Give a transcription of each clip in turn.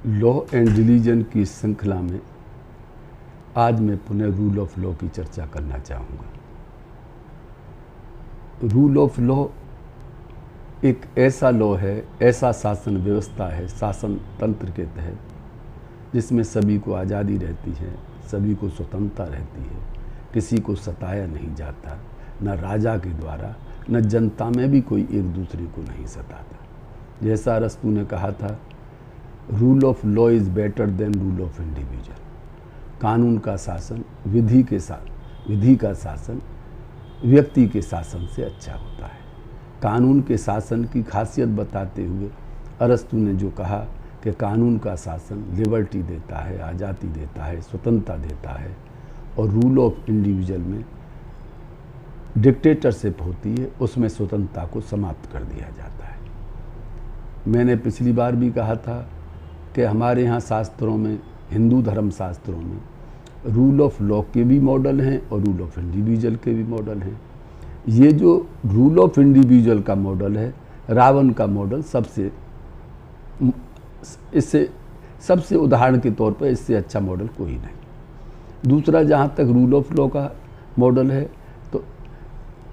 Law and religion की श्रृंखला में आज मैं पुनः रूल ऑफ लॉ की चर्चा करना चाहूँगा। रूल ऑफ लॉ एक ऐसा लॉ है, ऐसा शासन व्यवस्था है, शासन तंत्र के तहत जिसमें सभी को आज़ादी रहती है, सभी को स्वतंत्रता रहती है, किसी को सताया नहीं जाता, न राजा के द्वारा न जनता में भी कोई एक दूसरे को नहीं सताता। जैसा अरस्तू ने कहा था, rule of law is better than rule of individual. कानून का शासन, विधि का शासन व्यक्ति के शासन से अच्छा होता है। कानून के शासन की खासियत बताते हुए अरस्तू ने जो कहा कि कानून का शासन लिबर्टी देता है, आज़ादी देता है, स्वतंत्रता देता है, और रूल ऑफ इंडिविजुअल में डिक्टेटरशिप होती है, उसमें स्वतंत्रता को समाप्त कर दिया जाता है। मैंने पिछली बार भी कहा था कि हमारे यहाँ शास्त्रों में, हिंदू धर्म शास्त्रों में रूल ऑफ लॉ के भी मॉडल हैं और रूल ऑफ इंडिविजुअल के भी मॉडल हैं। ये जो रूल ऑफ इंडिविजुअल का मॉडल है, रावण का मॉडल सबसे उदाहरण के तौर पर इससे अच्छा मॉडल कोई नहीं। दूसरा, जहाँ तक रूल ऑफ लॉ का मॉडल है, तो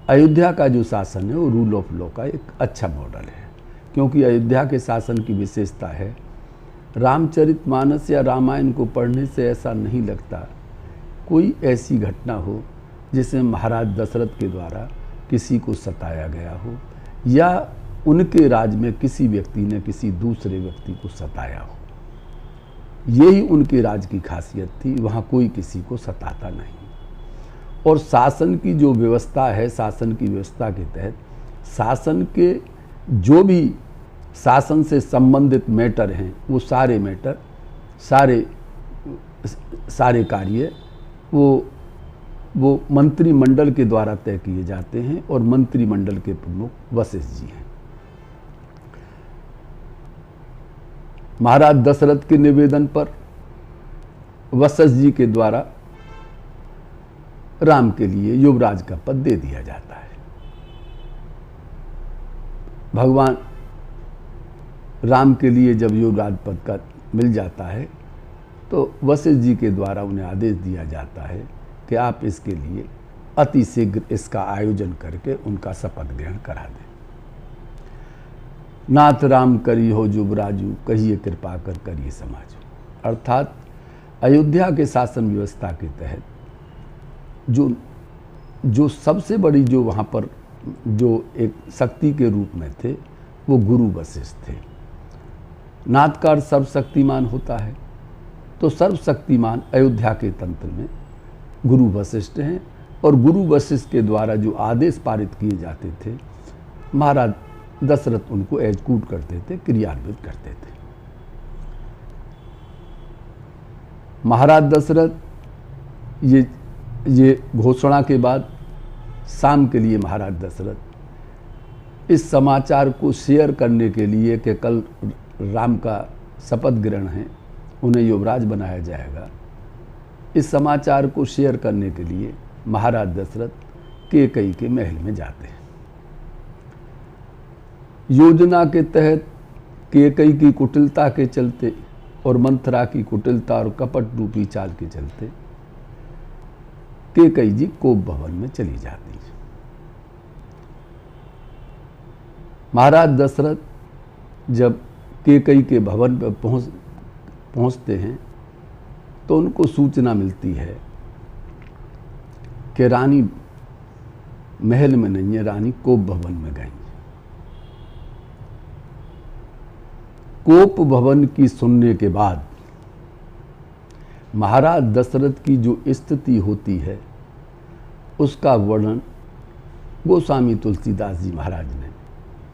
अयोध्या का जो शासन है वो रूल ऑफ लॉ का एक अच्छा मॉडल है, क्योंकि अयोध्या के शासन की विशेषता है, रामचरितमानस या रामायण को पढ़ने से ऐसा नहीं लगता कोई ऐसी घटना हो जिसमें महाराज दशरथ के द्वारा किसी को सताया गया हो या उनके राज में किसी व्यक्ति ने किसी दूसरे व्यक्ति को सताया हो। यही उनके राज की खासियत थी, वहाँ कोई किसी को सताता नहीं। और शासन की जो व्यवस्था है, शासन की व्यवस्था के तहत शासन के जो भी शासन से संबंधित मैटर हैं, वो सारे मैटर, सारे कार्य वो मंत्रिमंडल के द्वारा तय किए जाते हैं और मंत्रिमंडल के प्रमुख वशिष्ठ जी हैं। महाराज दशरथ के निवेदन पर वशिष्ठ जी के द्वारा राम के लिए युवराज का पद दे दिया जाता है। भगवान राम के लिए जब युवराज पद का मिल जाता है तो वशिष्ठ जी के द्वारा उन्हें आदेश दिया जाता है कि आप इसके लिए अति शीघ्र इसका आयोजन करके उनका शपथ ग्रहण करा दें। नाथ राम करी हो युवराजू, कहिए कृपा कर करिए समाजू। अर्थात अयोध्या के शासन व्यवस्था के तहत जो सबसे बड़ी, जो वहाँ पर जो एक शक्ति के रूप में थे, वो गुरु वशिष्ठ थे। नाथ का अर्थ सर्वशक्तिमान होता है, तो सर्वशक्तिमान अयोध्या के तंत्र में गुरु वशिष्ठ हैं, और गुरु वशिष्ठ के द्वारा जो आदेश पारित किए जाते थे, महाराज दशरथ उनको एग्जीक्यूट करते थे, क्रियान्वित करते थे। महाराज दशरथ ये घोषणा के बाद शाम के लिए महाराज दशरथ इस समाचार को शेयर करने के लिए कि कल राम का शपथ ग्रहण है, उन्हें युवराज बनाया जाएगा, इस समाचार को शेयर करने के लिए महाराज दशरथ कैकेयी के महल में जाते हैं। योजना के तहत कैकेयी की कुटिलता के चलते और मंथरा की कुटिलता और कपट रूपी चाल के चलते कैकेयी जी कोप भवन में चली जाती है। महाराज दशरथ जब कैकेयी के भवन पर पहुंचते हैं तो उनको सूचना मिलती है कि रानी महल में नहीं है, रानी कोप भवन में गई। कोप भवन की सुनने के बाद महाराज दशरथ की जो स्थिति होती है, उसका वर्णन गोस्वामी तुलसीदास जी महाराज ने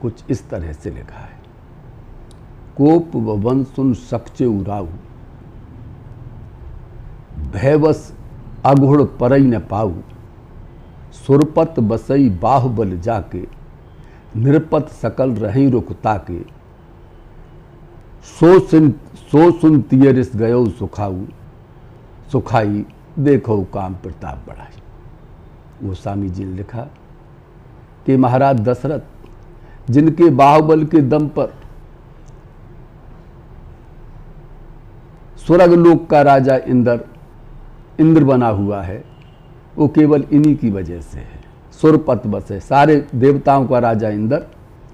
कुछ इस तरह से लिखा है। कोप भवन सुन सक्चे उराऊ, भयवश अघुड़ परई न पाऊ, सुरपत बसई बाहुबल जाके, निरपत सकल रही रुख ताके, सो सुन तियरिस गयो सुखाऊ, सुखाई देखो काम प्रताप बढ़ाई। गोस्वामी जी ने लिखा कि महाराज दशरथ जिनके बाहुबल के दम पर स्वर्गलोक का राजा इंद्र बना हुआ है, वो केवल इन्हीं की वजह से है। सुरपत बस है, सारे देवताओं का राजा इंद्र,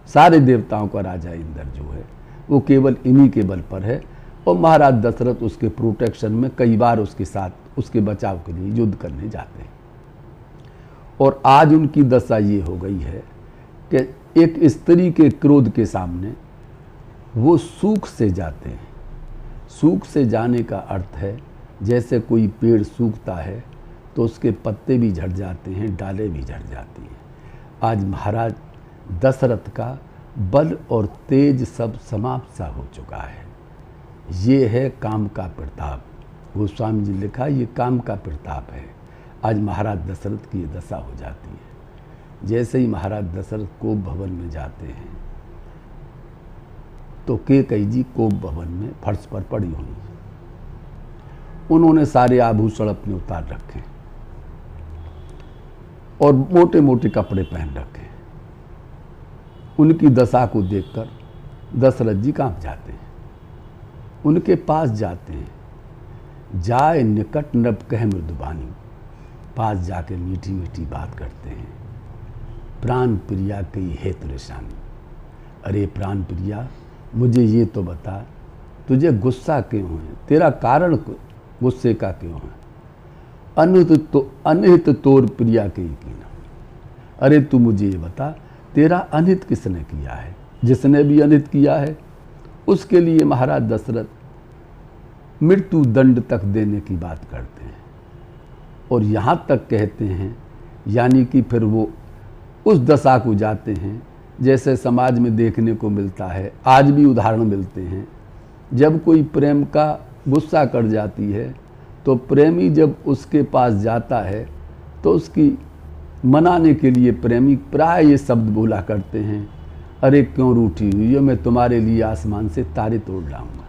सारे देवताओं का राजा इंद्र जो है वो केवल इन्हीं के बल पर है। और महाराज दशरथ उसके प्रोटेक्शन में कई बार उसके साथ उसके बचाव के लिए युद्ध करने जाते हैं। और आज उनकी दशा ये हो गई है कि एक स्त्री के क्रोध के सामने वो सूख से जाते हैं। सूख से जाने का अर्थ है जैसे कोई पेड़ सूखता है तो उसके पत्ते भी झड़ जाते हैं, डालें भी झड़ जाती हैं। आज महाराज दशरथ का बल और तेज सब समाप्त सा हो चुका है। ये है काम का प्रताप। गोस्वामी जी लिखा ये काम का प्रताप है। आज महाराज दशरथ की ये दशा हो जाती है। जैसे ही महाराज दशरथ कोप भवन में जाते हैं तो कैकेयी जी कोप भवन में फर्श पर पड़ी हुई। उन्होंने सारे आभूषण अपने उतार रखे और मोटे मोटे कपड़े पहन रखे। उनकी दशा को देखकर दशरथ जी कांप जाते हैं। उनके पास जाते हैं। जाए निकट नभ कह मृदुबानी, पास जाके मीठी मीठी बात करते हैं। प्राण प्रिया कई है तुरेशानी, अरे प्राण प्रिया मुझे ये तो बता तुझे गुस्सा क्यों है, तेरा कारण गुस्से का क्यों है। अनहित तोर प्रिया के कीना, अरे तू मुझे ये बता तेरा अनहित किसने किया है। जिसने भी अनहित किया है उसके लिए महाराज दशरथ मृत्यु दंड तक देने की बात करते हैं। और यहाँ तक कहते हैं, यानी कि फिर वो उस दशा को जाते हैं जैसे समाज में देखने को मिलता है, आज भी उदाहरण मिलते हैं। जब कोई प्रेम का गुस्सा कर जाती है तो प्रेमी जब उसके पास जाता है तो उसकी मनाने के लिए प्रेमी प्राय ये शब्द बोला करते हैं, अरे क्यों रूठी हुई है, मैं तुम्हारे लिए आसमान से तारे तोड़ लाऊंगा।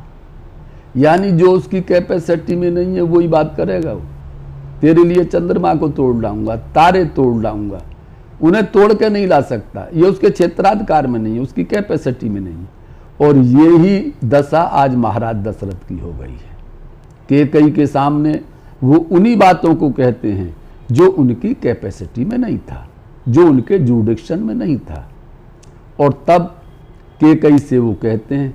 यानी जो उसकी कैपेसिटी में नहीं है वही बात करेगा। वो तेरे लिए चंद्रमा को तोड़ लाऊंगा, तारे तोड़ लाऊंगा। उन्हें तोड़ के नहीं ला सकता, ये उसके क्षेत्राधिकार में नहीं है, उसकी कैपेसिटी में नहीं। और ये ही दशा आज महाराज दशरथ की हो गई है। कैकेयी के सामने वो उन्हीं बातों को कहते हैं जो उनकी कैपेसिटी में नहीं था, जो उनके जुडिक्शन में नहीं था। और तब कैकेयी से वो कहते हैं,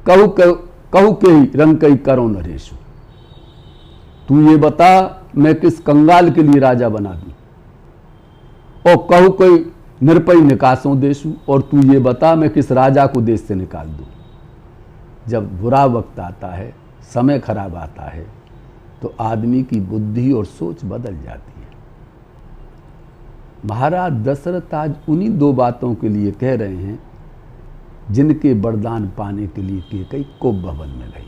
कहू के ही रंग कई करो नरेशु, तू ये बता मैं किस कंगाल के लिए राजा बना दूं। और कहू कोई निरपय निकासों देशु, और तू ये बता मैं किस राजा को देश से निकाल दूं। जब बुरा वक्त आता है, समय खराब आता है, तो आदमी की बुद्धि और सोच बदल जाती है। महाराज दशरथ आज उन्हीं दो बातों के लिए कह रहे हैं जिनके वरदान पाने के लिए कैकेयी कोप भवन में गई।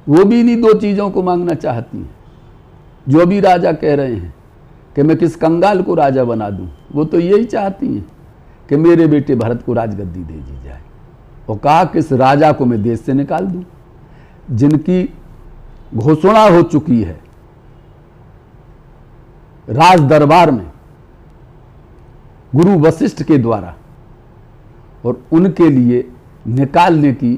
वो भी इन्हीं दो चीजों को मांगना चाहती हैं जो भी राजा कह रहे हैं कि मैं किस कंगाल को राजा बना दूं। वो तो यही चाहती हैं कि मेरे बेटे भरत को राजगद्दी दे दी जाए। और कहा किस राजा को मैं देश से निकाल दूं, जिनकी घोषणा हो चुकी है राज दरबार में गुरु वशिष्ठ के द्वारा, और उनके लिए निकालने की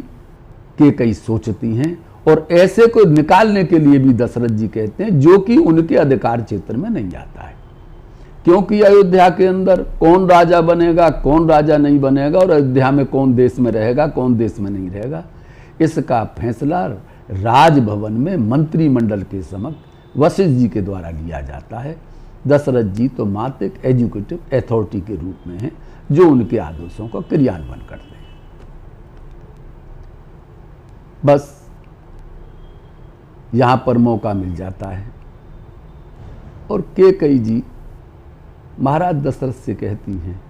कैकेयी सोचती हैं। और ऐसे को निकालने के लिए भी दशरथ जी कहते हैं जो कि उनके अधिकार क्षेत्र में नहीं आता है। क्योंकि अयोध्या के अंदर कौन राजा बनेगा, कौन राजा नहीं बनेगा, और अयोध्या में कौन देश में रहेगा, कौन देश में नहीं रहेगा, इसका फैसला राजभवन में मंत्रिमंडल के समक्ष वशिष्ठ जी के द्वारा लिया जाता है। दशरथ जी तो मात्र एक एजुकेटिव अथॉरिटी के रूप में हैं जो उनके आदेशों का क्रियान्वयन करते हैं। बस यहां पर मौका मिल जाता है और कैकेयी जी महाराज दशरथ से कहती हैं,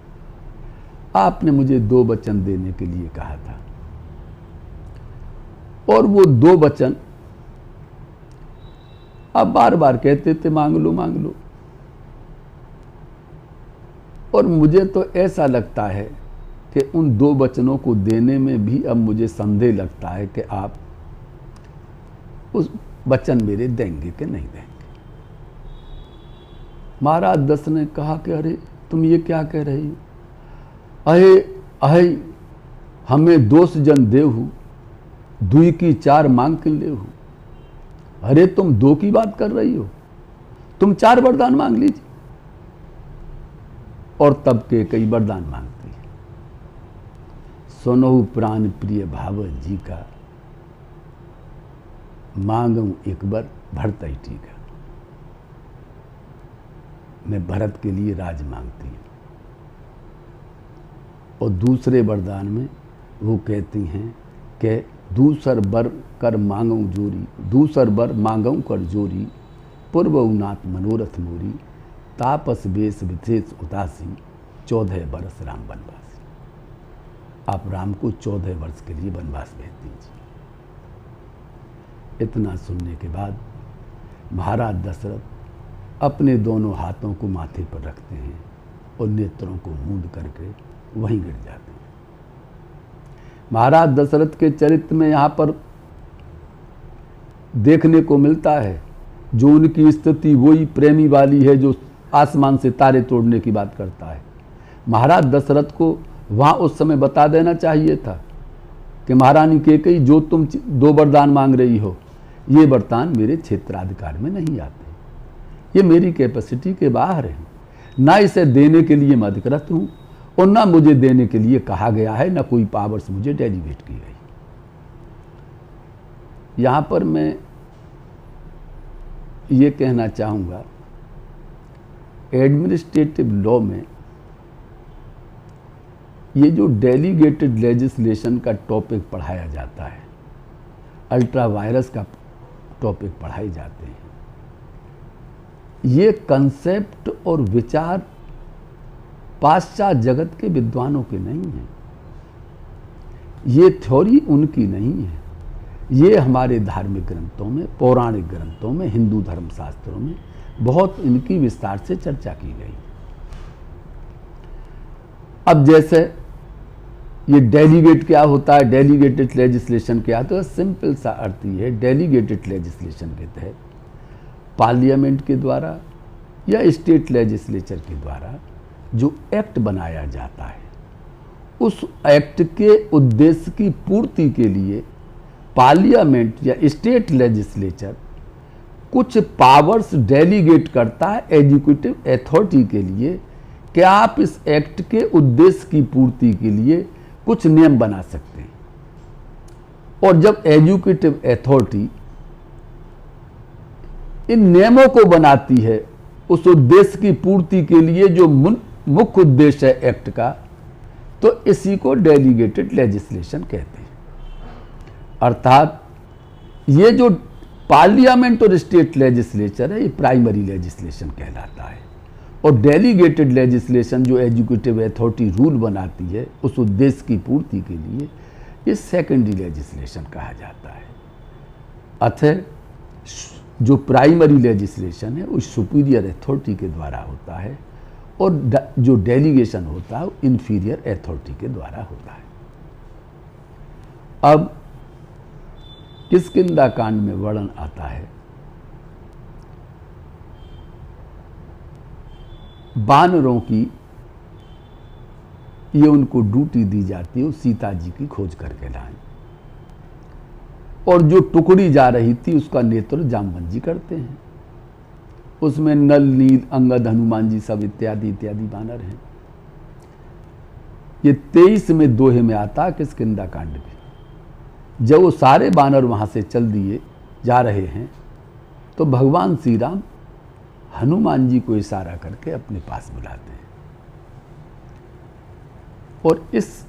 आपने मुझे 2 वचन देने के लिए कहा था, और वो 2 वचन आप बार बार कहते थे मांग लो मांग लो। और मुझे तो ऐसा लगता है कि उन 2 वचनों को देने में भी अब मुझे संदेह लगता है कि आप उस वचन मेरे देंगे कि नहीं देंगे। महाराज दशरथ ने कहा कि अरे तुम ये क्या कह रही हो, अहे अहे हमें दोष जन देहु, दुई की 4 मांग के लेहु। अरे तुम 2 की बात कर रही हो, तुम 4 वरदान मांग लीजिए। और तब के कई वरदान मांगती है। सुनहु प्राण प्रिय भाव जी का, मांगू एक बार भरत ही टीका। मैं भरत के लिए राज मांगती हूँ। और दूसरे वरदान में वो कहती हैं कि दूसर बर कर मांगू जोरी, दूसर बर मांगू कर जोरी, पूर्व नाथ मनोरथ मोरी, तापस बेस विशेष उदासी, 14 बरस राम वनवासी। आप राम को 14 वर्ष के लिए वनवास भेज दीजिए। इतना सुनने के बाद महाराज दशरथ अपने दोनों हाथों को माथे पर रखते हैं और नेत्रों को मूंद करके वहीं गिर जाते हैं। महाराज दशरथ के चरित्र में यहाँ पर देखने को मिलता है, जो उनकी स्थिति वही प्रेमी वाली है जो आसमान से तारे तोड़ने की बात करता है। महाराज दशरथ को वहाँ उस समय बता देना चाहिए था कि महारानी कैकेयी, जो तुम 2 वरदान मांग रही हो, ये वरदान मेरे क्षेत्राधिकार में नहीं आते, ये मेरी कैपेसिटी के बाहर है। ना इसे देने के लिए मैं अधिकृत हूँ और ना मुझे देने के लिए कहा गया है, ना कोई पावर्स मुझे डेलीगेट की गई। यहाँ पर मैं ये कहना चाहूँगा, एडमिनिस्ट्रेटिव लॉ में ये जो डेलीगेटेड लेजिस्लेशन का टॉपिक पढ़ाया जाता है, अल्ट्रा वायरस का टॉपिक पढ़ाए जाते हैं, ये कंसेप्ट और विचार पाश्चात्य जगत के विद्वानों के नहीं हैं, ये थ्योरी उनकी नहीं है। ये हमारे धार्मिक ग्रंथों में, पौराणिक ग्रंथों में, हिंदू धर्मशास्त्रों में बहुत इनकी विस्तार से चर्चा की गई। अब जैसे ये डेलीगेट क्या होता है, डेलीगेटेड लेजिस्लेशन क्या होता है, तो सिंपल सा अर्थ ये है, डेलीगेटेड लेजिस्लेशन के तहत पार्लियामेंट के द्वारा या स्टेट लेजिस्लेचर के द्वारा जो एक्ट बनाया जाता है, उस एक्ट के उद्देश्य की पूर्ति के लिए पार्लियामेंट या स्टेट लेजिस्लेचर कुछ पावर्स डेलीगेट करता है एग्जीक्यूटिव अथॉरिटी के लिए कि आप इस एक्ट के उद्देश्य की पूर्ति के लिए कुछ नियम बना सकते हैं। और जब एग्जीक्यूटिव अथॉरिटी इन नियमों को बनाती है उस उद्देश्य की पूर्ति के लिए जो मुख्य उद्देश्य है एक्ट का, तो इसी को डेलीगेटेड लेजिस्लेशन कहते हैं। अर्थात ये जो पार्लियामेंट और स्टेट लेजिस्लेचर है, ये प्राइमरी लेजिस्लेशन कहलाता है, और डेलीगेटेड लेजिस्लेशन जो एग्जीक्यूटिव अथॉरिटी रूल बनाती है उस उद्देश्य की पूर्ति के लिए, ये सेकेंडरी लेजिस्लेशन कहा जाता है। अतः जो प्राइमरी लेजिस्लेशन है वो सुपीरियर अथॉरिटी के द्वारा होता है, और जो डेलीगेशन होता है वो इन्फीरियर अथॉरिटी के द्वारा होता है। अब किष्किंधा कांड में वर्णन आता है, वानरों की ये उनको ड्यूटी दी जाती है, सीता जी की खोज करके लाएं, और जो टुकड़ी जा रही थी उसका नेतृत्व जामवंत जी करते हैं। उसमें नल, नील, अंगद, हनुमान जी सब इत्यादि इत्यादि वानर हैं। ये 23 में दोहे में आता किष्किंधा कांड में। जब वो सारे वानर वहां से चल दिए जा रहे हैं तो भगवान श्री राम हनुमान जी को इशारा करके अपने पास बुलाते हैं, और इस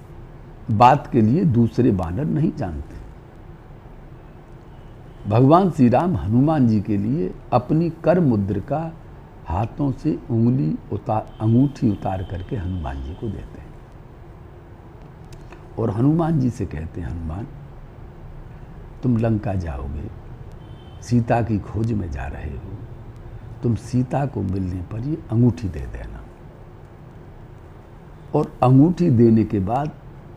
बात के लिए दूसरे वानर नहीं जानते। भगवान श्री राम हनुमान जी के लिए अपनी कर मुद्रिका हाथों से अंगूठी उतार करके हनुमान जी को देते हैं, और हनुमान जी से कहते हैं, हनुमान तुम लंका जाओगे, सीता की खोज में जा रहे हो, तुम सीता को मिलने पर ये अंगूठी दे देना, और अंगूठी देने के बाद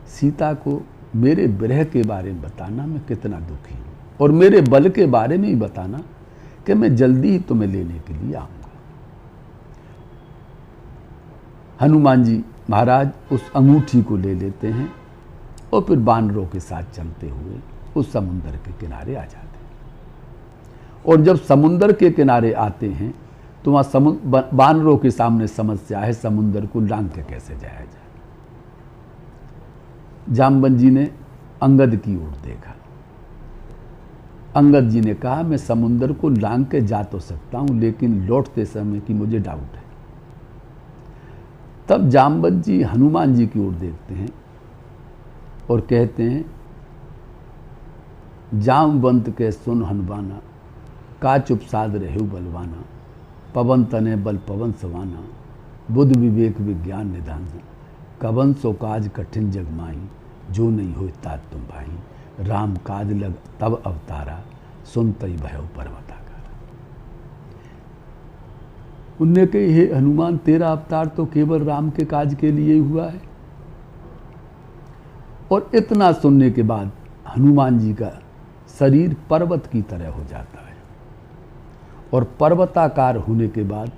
सीता को मेरे विरह के बारे में बताना, मैं कितना दुखी हूँ, और मेरे बल के बारे में ही बताना कि मैं जल्दी ही तुम्हें लेने के लिए आऊँगा। हनुमान जी महाराज उस अंगूठी को ले लेते हैं और फिर वानरों के साथ चलते हुए उस समुद्र के किनारे आ जाते हैं, और जब समुंदर के किनारे आते हैं तो वहाँ बानरों के सामने समस्या है, समुंदर को लांघ के कैसे जाया जाए। जामवंत जी ने अंगद की ओर देखा। अंगद जी ने कहा, मैं समुंदर को लांघ के जा तो सकता हूं, लेकिन लौटते समय की मुझे डाउट है। तब जामवंत जी हनुमान जी की ओर देखते हैं और कहते हैं, जामवंत के सुन हनुमाना, का चुप साध रहेउ बलवाना, पवन तने बल पवन सवाना, बुद्ध विवेक विज्ञान निधान, कवन सो काज कठिन जग माही, जो नहीं हो तात तुम भाई, राम काज लग तब अवतारा, सुन तई भयो पर्वताकार। उनने कहे, हे हनुमान, तेरा अवतार तो केवल राम के काज के लिए ही हुआ है। और इतना सुनने के बाद हनुमान जी का शरीर पर्वत की तरह हो जाता है, और पर्वताकार होने के बाद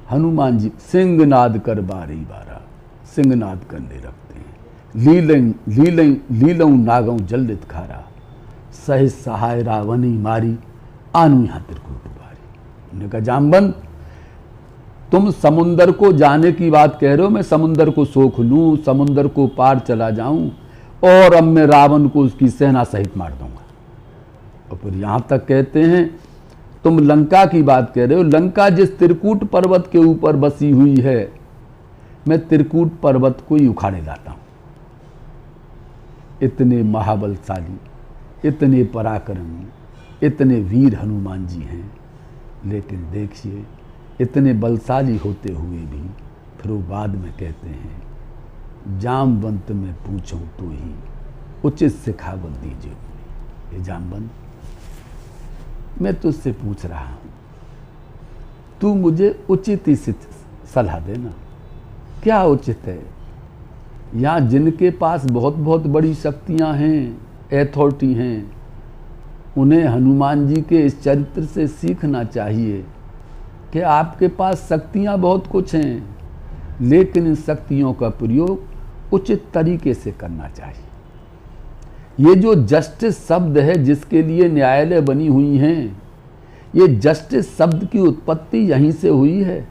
हनुमान जी सिंहनाद कर बारी बारा, सिंहनाद करने लगते हैं। लीलऊ नागऊ जल्दित खारा, सह सहाय रावणी मारी, आनु यहाँ त्रिकूट बारी। उन्होंने कहा, जामवंत, तुम समुंदर को जाने की बात कह रहे हो, मैं समुंदर को सोख लूं, समुंदर को पार चला जाऊं, और अब मैं रावण को उसकी सेना सहित मार दूंगा। और फिर यहां तक कहते हैं, तुम लंका की बात कह रहे हो, लंका जिस त्रिकूट पर्वत के ऊपर बसी हुई है, मैं त्रिकूट पर्वत को ही उखाड़े लाता हूं। इतने महाबलशाली, इतने पराक्रमी, इतने वीर हनुमान जी हैं, लेकिन देखिए इतने बलशाली होते हुए भी फिर वो बाद में कहते हैं, जामवंत में पूछूं तो ही उचित सिखावत दीजिए। ये जामवंत, मैं तुझसे पूछ रहा हूं, तू मुझे उचित ही सलाह देना। क्या उचित है? यहाँ जिनके पास बहुत बहुत बड़ी शक्तियां हैं, अथॉरिटी हैं, उन्हें हनुमान जी के इस चरित्र से सीखना चाहिए कि आपके पास शक्तियां बहुत कुछ हैं, लेकिन इन शक्तियों का प्रयोग उचित तरीके से करना चाहिए। ये जो जस्टिस शब्द है जिसके लिए न्यायालय बनी हुई हैं, ये जस्टिस शब्द की उत्पत्ति यहीं से हुई है।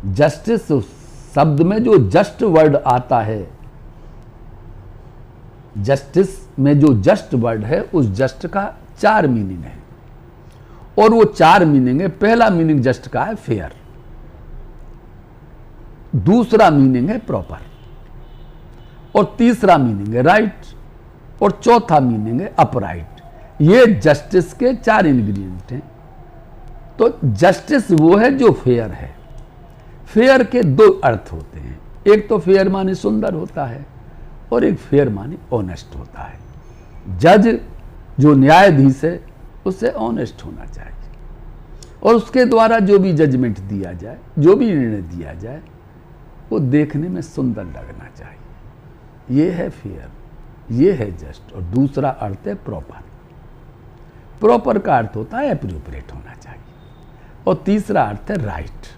जस्टिस शब्द में जो जस्ट वर्ड आता है, जस्टिस में जो जस्ट वर्ड है, उस जस्ट का 4 मीनिंग है, और वो 4 मीनिंग है। पहला मीनिंग जस्ट का है फेयर, दूसरा मीनिंग है प्रॉपर, और तीसरा मीनिंग है राइट, और चौथा मीनिंग है अपराइट। ये जस्टिस के 4 इंग्रेडिएंट हैं। तो जस्टिस वो है जो फेयर है। फेयर के 2 अर्थ होते हैं, एक तो फेयर माने सुंदर होता है, और एक फेयर माने ऑनेस्ट होता है। जज जो न्यायाधीश है, उसे ऑनेस्ट होना चाहिए, और उसके द्वारा जो भी जजमेंट दिया जाए, जो भी निर्णय दिया जाए, वो देखने में सुंदर लगना चाहिए। ये है फेयर, ये है जस्ट। और दूसरा अर्थ है प्रॉपर। प्रॉपर का अर्थ होता है एप्रोप्रिएट होना चाहिए, और तीसरा अर्थ है राइट,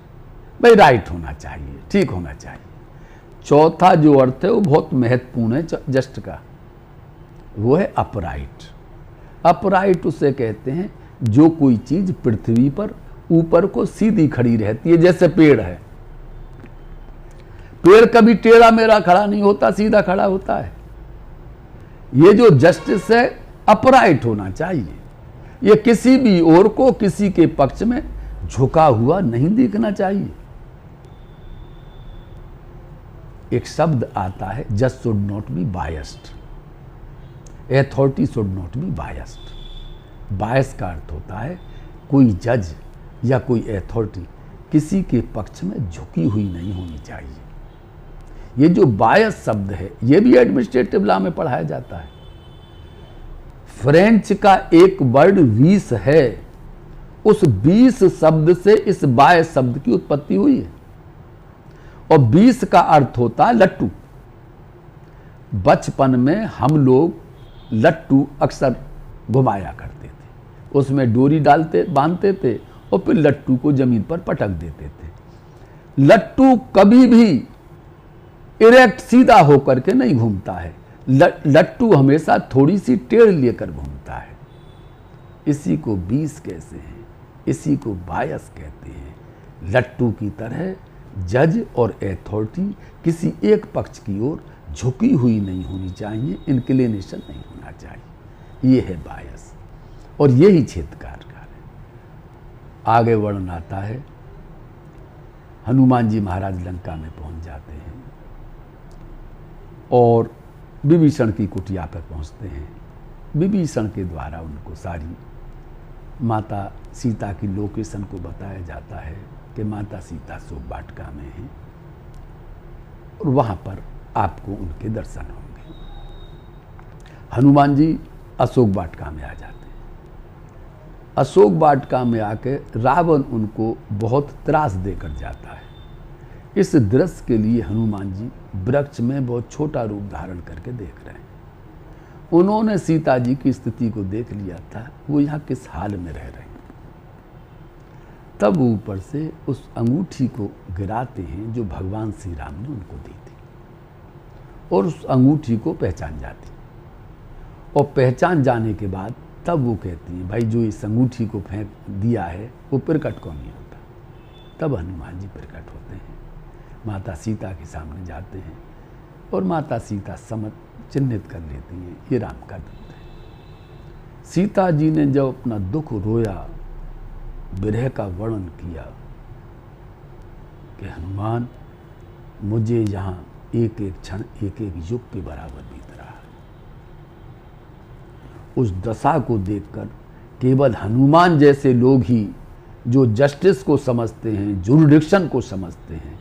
भाई राइट होना चाहिए, ठीक होना चाहिए। चौथा जो अर्थ है वो बहुत महत्वपूर्ण है जस्ट का, वो है अपराइट। अपराइट उसे कहते हैं जो कोई चीज पृथ्वी पर ऊपर को सीधी खड़ी रहती है। जैसे पेड़ है, पेड़ कभी टेढ़ा मेढ़ा खड़ा नहीं होता, सीधा खड़ा होता है। ये जो जस्टिस है, अपराइट होना चाहिए। ये किसी भी ओर को, किसी के पक्ष में झुका हुआ नहीं दिखना चाहिए। एक शब्द आता है, जज should not be biased, authority should not be biased. Bias का अर्थ होता है कोई जज या कोई अथॉरिटी किसी के पक्ष में झुकी हुई नहीं होनी चाहिए। ये जो बायस शब्द है, ये भी एडमिनिस्ट्रेटिव लॉ में पढ़ाया जाता है। फ्रेंच का एक वर्ड 20 है, उस 20 शब्द से इस बायस शब्द की उत्पत्ति हुई है, और 20 का अर्थ होता है लट्टू। बचपन में हम लोग लट्टू अक्सर घुमाया करते थे, उसमें डोरी डालते, बांधते थे, और फिर लट्टू को जमीन पर पटक देते थे। लट्टू कभी भी इरेक्ट सीधा होकर के नहीं घूमता है, लट्टू हमेशा थोड़ी सी टेढ़ लेकर घूमता है। इसी को बीस कैसे हैं, इसी को बायस कहते हैं। लट्टू की तरह जज और अथॉरिटी किसी एक पक्ष की ओर झुकी हुई नहीं होनी चाहिए, इंक्लिनेशन नहीं होना चाहिए। ये है बायस और यही क्षेत्रकार है। आगे वर्णन आता है, हनुमान जी महाराज लंका में पहुंच जाते हैं और विभीषण की कुटिया पर पहुंचते हैं। विभीषण के द्वारा उनको सारी माता सीता की लोकेशन को बताया जाता है कि माता सीता शोक वाटिका में हैं और वहाँ पर आपको उनके दर्शन होंगे। हनुमान जी अशोक वाटिका में आ जाते हैं। अशोक वाटिका में आके रावण उनको बहुत त्रास देकर जाता है। इस दृश्य के लिए हनुमान जी वृक्ष में बहुत छोटा रूप धारण करके देख रहे हैं। उन्होंने सीता जी की स्थिति को देख लिया था, वो यहाँ किस हाल में रह रहे हैं। तब ऊपर से उस अंगूठी को गिराते हैं जो भगवान श्री राम ने उनको दी थी और उस अंगूठी को पहचान जाती। और पहचान जाने के बाद तब वो कहती हैं, भाई जो इस अंगूठी को फेंक दिया है वो प्रकट कौन नहीं होता। तब हनुमान जी प्रकट होते हैं, माता सीता के सामने जाते हैं और माता सीता समझ चिन्हित कर लेती हैं ये राम का दूत है। सीता जी ने जब अपना दुख रोया, विरह का वर्णन किया कि हनुमान मुझे यहाँ एक एक क्षण एक एक युग के बराबर बीत रहा है। उस दशा को देखकर केवल हनुमान जैसे लोग ही जो जस्टिस को समझते हैं, जुरिडिक्शन को समझते हैं,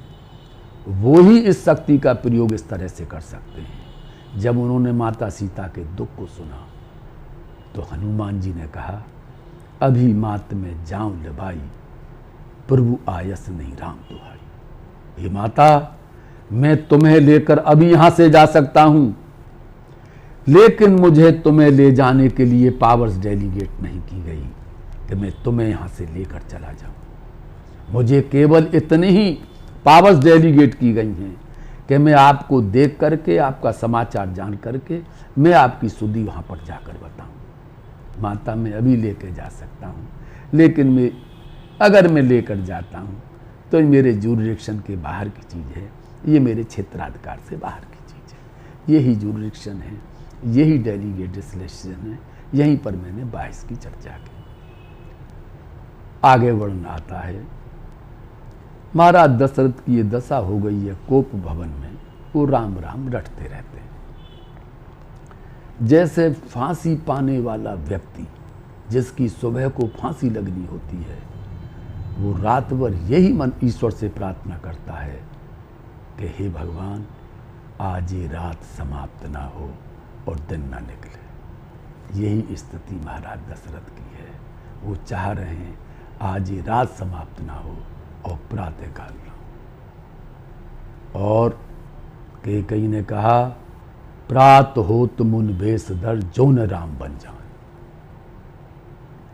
वो ही इस शक्ति का प्रयोग इस तरह से कर सकते हैं। जब उन्होंने माता सीता के दुख को सुना तो हनुमान जी ने कहा, अभी मात में जाऊं लभाई, प्रभु आयस नहीं राम दुहाई। हे माता, मैं तुम्हें लेकर अभी यहां से जा सकता हूं, लेकिन मुझे तुम्हें ले जाने के लिए पावर्स डेलीगेट नहीं की गई कि मैं तुम्हें यहां से लेकर चला जाऊं। मुझे केवल इतनी ही पावर्स डेलीगेट की गई हैं कि मैं आपको देख करके, आपका समाचार जान करके मैं आपकी सुधि वहां पर जाकर बताऊं। माता, मैं अभी लेकर जा सकता हूं, लेकिन अगर मैं लेकर जाता हूं तो मेरे जुरिडिक्शन के बाहर की चीज़ है, ये मेरे क्षेत्राधिकार से बाहर की चीज़ है। यही जुरिडिक्शन है, यही डेलीगेट डिस्लेशन है, यहीं पर मैंने बायस की चर्चा की। आगे वर्णन आता है, महाराज दशरथ की ये दशा हो गई है कोप भवन में, वो राम राम रटते रहते हैं। जैसे फांसी पाने वाला व्यक्ति जिसकी सुबह को फांसी लगनी होती है, वो रात भर यही मन ईश्वर से प्रार्थना करता है कि हे भगवान, आज ये रात समाप्त ना हो और दिन ना निकले। यही स्थिति महाराज दशरथ की है। वो चाह रहे हैं आज ये रात समाप्त ना हो और प्रातः काल ना हो। और कैकेयी ने कहा, प्रात होत मुन भेष धर जो न राम बन जाए।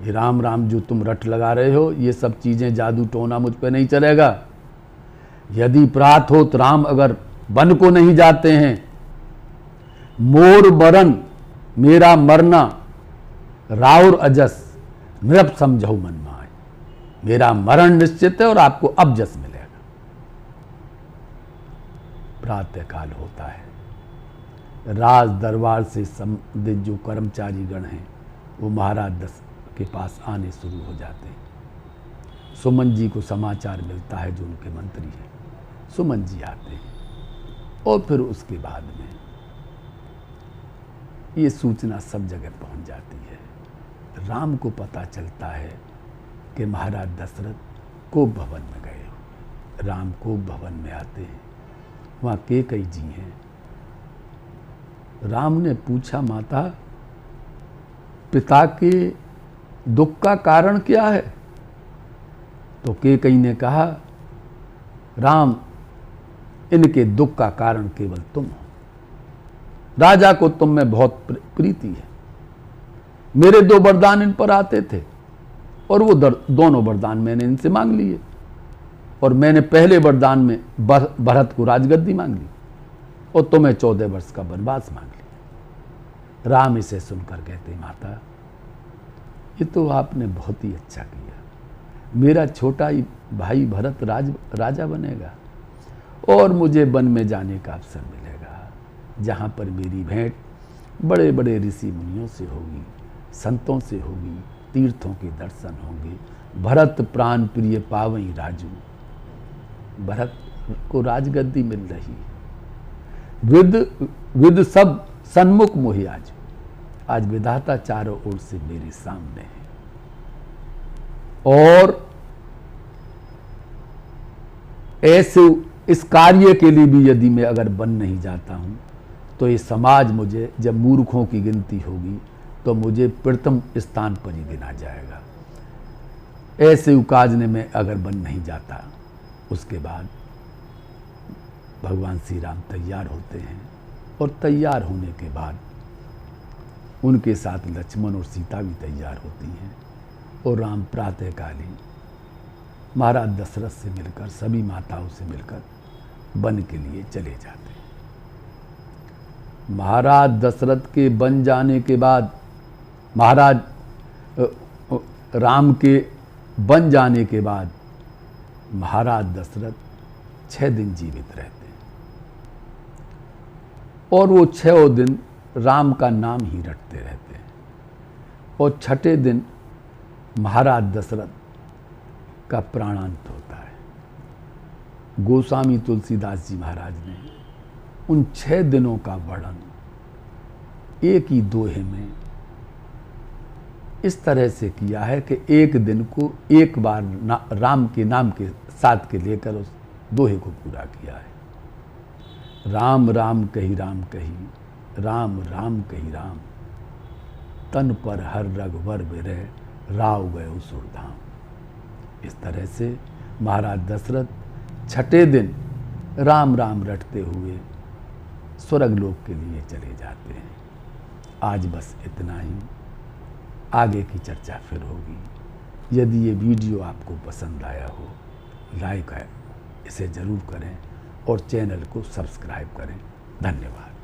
ये राम राम जो तुम रट लगा रहे हो, ये सब चीजें जादू टोना मुझ पे नहीं चलेगा। यदि प्रात हो तो राम अगर वन को नहीं जाते हैं, मोर बरन मेरा मरना राउर अजस मृप समझो मन माए। मेरा मरण निश्चित है और आपको अब जस मिलेगा। प्रातः काल होता है, राज दरबार से संबंधित जो कर्मचारी गण हैं वो महाराज दशरथ के पास आने शुरू हो जाते हैं। सुमन जी को समाचार मिलता है, जो उनके मंत्री हैं, सुमन जी आते हैं और फिर उसके बाद में ये सूचना सब जगह पहुंच जाती है। राम को पता चलता है कि महाराज दशरथ कोप भवन में गए। राम कोप भवन में आते हैं, वहाँ कैकेयी जी हैं। राम ने पूछा, माता पिता के दुख का कारण क्या है? तो कैकेयी ने कहा, राम इनके दुख का कारण केवल तुम हो। राजा को तुम में बहुत प्रीति है। मेरे 2 वरदान इन पर आते थे और वो दोनों वरदान मैंने इनसे मांग लिए, और मैंने पहले वरदान में भरत को राजगद्दी मांग ली और तुम्हें 14 वर्ष का वनवास मांग लिया। राम इसे सुनकर कहते, माता ये तो आपने बहुत ही अच्छा किया। मेरा छोटा ही भाई भरत राजा बनेगा और मुझे वन में जाने का अवसर मिलेगा, जहाँ पर मेरी भेंट बड़े बड़े ऋषि मुनियों से होगी, संतों से होगी, तीर्थों के दर्शन होंगे। भरत प्राण प्रिय पावई राजू, भरत को राजगद्दी मिल रही है। विद सब सन्मुख मोहि आजू, आज विधाता चारों ओर से मेरे सामने है। और ऐसे इस कार्य के लिए भी यदि मैं अगर बन नहीं जाता हूं, तो ये समाज मुझे, जब मूर्खों की गिनती होगी तो मुझे प्रथम स्थान पर ही गिना जाएगा। ऐसे काजने में अगर बन नहीं जाता, उसके बाद भगवान श्री राम तैयार होते हैं और तैयार होने के बाद उनके साथ लक्ष्मण और सीता भी तैयार होती हैं और राम प्रातःकाली महाराज दशरथ से मिलकर, सभी माताओं से मिलकर वन के लिए चले जाते हैं। महाराज दशरथ के बन जाने के बाद, महाराज राम के बन जाने के बाद महाराज दशरथ 6 दिन जीवित रहते हैं और वो 6 दिन राम का नाम ही रटते रहते हैं। और 6ठे दिन महाराज दशरथ का प्राणांत होता है। गोस्वामी तुलसीदास जी महाराज ने उन 6 दिनों का वर्णन एक ही दोहे में इस तरह से किया है कि एक दिन को एक बार राम के नाम के साथ के लेकर उस दोहे को पूरा किया है। राम राम कही राम कही, राम राम कही राम, तन पर हर रघुवर विरह, राव गयो सुरधाम। इस तरह से महाराज दशरथ 6ठे दिन राम राम रटते हुए स्वर्गलोक के लिए चले जाते हैं। आज बस इतना ही, आगे की चर्चा फिर होगी। यदि ये वीडियो आपको पसंद आया हो, लाइक है इसे ज़रूर करें और चैनल को सब्सक्राइब करें। धन्यवाद।